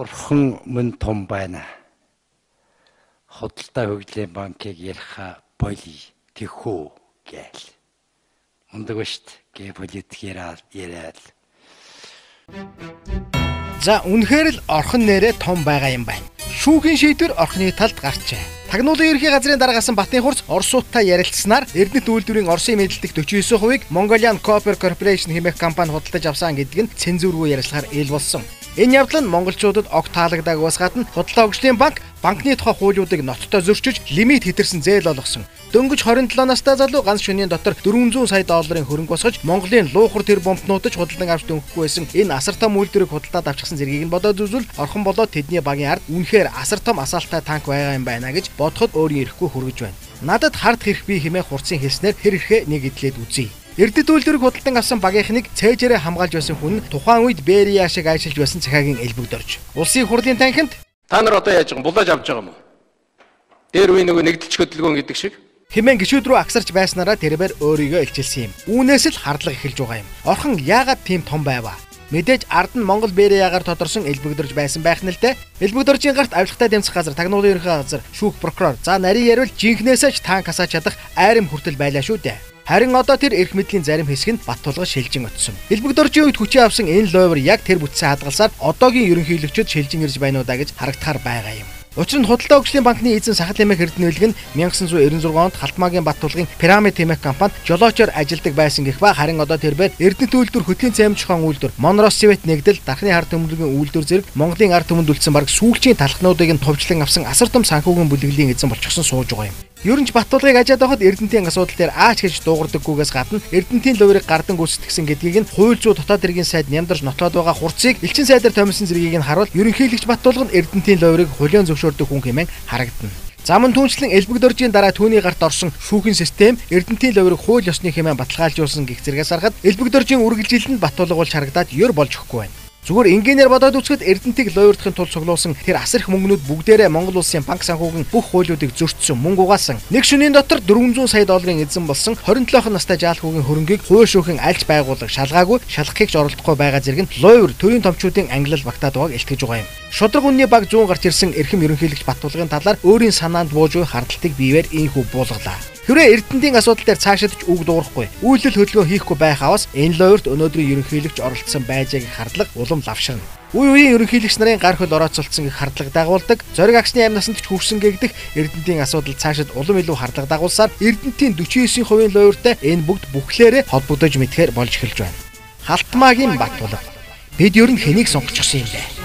Орхон мөн том байна. Худалдаа хөгжлийн банкыг яриха боли тэхүү гээл. Мундаг ба штт гээ политик яриад. За үнэхээр л орхон нэрээ том байгаа юм байна. Шүүхийн шийдвэр орхны талд гарчээ. Тагнуулын ерхий газрын дараагаас Батын хурц Оросуудтай ярилцсанаар Эрдэнэт үйлдвэрийн Оросын мэдэлтэх 49%-ийг Mongolian Copper Corporation хэмээх компани худалдаж авсан гэдэг нь цензургүй ярилцлагаар ил болсон. Энэ явдал нь монголчуудад огт таалагдаагүй гадна худалдаа хөгжлийн банкны тухай хуулиудыг ноцтой зөрчиж лимит хэтэрсэн зээл олгосон. Дөнгөж 27 настай залуу ганц шөнийн дотор 400 сая долларын хөрөнгө босгож Монголын луухар тэр бомбнуудаж худалдан авч дөнгөхгүй байсан энэ асар том үйлдвэрийг худалдаад авчихсан зэргийг нь бодоод үзвэл орхон болоод тэдний багийн ард үнэхээр асар том асаалтай танк байгаа юм байна гэж бодоход өөрийн ирэхгүй хүргэж байна. Надад хард хэрэг би хэмээх хурцын хэлснээр тэр ихэ нэг идлээд үзье. Эрдэнэт үйлдвэрийг худалдан авсан багийнхныг цээжээрээ хамгаалж байсан хүн тухайн үед Берия шиг ажиллаж байсан цахаагийн элбэгдорж. Улсын хурлын танхимд та нар одоо яаж булааж авч байгаа юм уу? Дээр үе нөгөө нэгдэлч хөдөлгөөн гэдэг шиг хэмээн гişүүд рүү агсарч байснараа тэрээр өөрийгөө илчилсэн юм. Үүнээс л хардлага эхэлж байгаа юм. Орхон яагаад тийм том байваа? Мэдээж ард нь Монгол Бериягаар тодорсон элбэгдорж байсан байх нь л дээ. Элбэгдоржийн гарт авилгатай дэмцэх газар, тагнуулын ерхий газар, шүүх прокурор, за нарийн ярил жинхнээсээ ч танк хасаач чадах айрам хүртэл байлаа шүү дээ. Харин одоо тэр эрх мэдлийн зарим хэсэг нь Баттулга шилжин очсон. Элбэгдоржийн үед хүчээ авсан энэ лойвор яг тэр бүтцээ хадгалсаар одоогийн ерөнхийлөгчөд шилжин ирж байна уу даа гэж харагдахаар байгаа юм. Учир нь худалдаа хөгжлийн банкны эзэн Сахал эмээх Эрдэнэ нь 1996 онд Халтмаагийн Баттулгын Пирамид хэмээх компанид жолоочоор ажилладаг байсан гэх ба харин одоо тэрээр Эрдэнэт үйлдвэр хөтлийн цаймж ухаан үйлдвэр Монросцевет нэгдэл дархны ард түмэнгийн үйлдвэр зэрэг Монголын ард түмэнд үлдсэн бараг сүүлчийн талхнуудыг нь товчлон авсан асар том санхүүгийн бүлэглэлийн эзэн болчихсон сууж байгаа юм. Ер нь Баттулгыг ажаад байхад Эрдэнэтийн асуудал дээр аач гэж дуугардаггүйгээс гадна Эрдэнэтийн луврыг гардан гүйцэтгсэн гэдгийг нь хууль зүйн дотоод иргэн сайд нямдарч нотлоод байгаа хурцыг элчин сайдаар томилсон зэргийг нь харуул ерөнхийлөгч Баттулга нь Эрдэнэтийн луврыг хулиан зөвшөөрдөг хүн хэмээн харагдана. Замун түншлэн элбэгдоржийн дараа түүний гарт орсон шүүхийн систем Эрдэнэтийн луврыг хууль ёсны хэмээн баталгаажуулсан гэх зэрэгээс харахад элбэгдоржийн үргэлжилэлд Баттулга болж харагдаад ёр болж өгөхгүй байна. Зүгээр инженеэр бодоод үзэхэд Эрдэнэтийг лойрдохын тулд цуглуулсан тэр асар их мөнгнүүд бүгдээрээ Монгол улсын банк санхүүгийн бүх хуулиудыг зөрчсөн, мөнгө угаасан. Нэг шөнийн дотор 400 сая долларын эзэн болсон 27 настай жаалхүүгийн хөрөнгийг хууль шүүхийн альж байгууллага шалгаагүй, шалгахыг ч оролдохгүй байгаа зэрэг нь лойр төрийн томчуудын ангилал багтаад байгааг илтгэж байгаа юм. Шудраг үнний баг 100 гарч ирсэн эрхэм ерөнхийлөгч Баттулгын талаар өөрийн санаанд бууж буй хардталтыг биеэр ийхүү буулгалаа. Хэрвээ Эрдэнэтийн асуудал дээр цаашаадч үг дуурахгүй, үйлдэл хөдөлгөөн хийхгүй байх аваас энэ лойрт өнөөдрийн ерөнхийлөгч оролцсон байжээг хардлага улам лавширна. Үе үеийн ерөнхийлөгч нарын гар хөл орооцолцсон гэх хардлага дагуулдаг, зориг агшны 8 наснд ч хүрсэн гэгдэх Эрдэнэтийн асуудал цаашид улам илүү хардлага дагуулсаар Эрдэнэтийн 49% лойртой энэ бүгд бүхлээрээ холбогдож мэдхээр болж эхэлж байна. Халтмаагийн Баттулга. Бид ер нь хэнийг сонгочихсон юм бэ?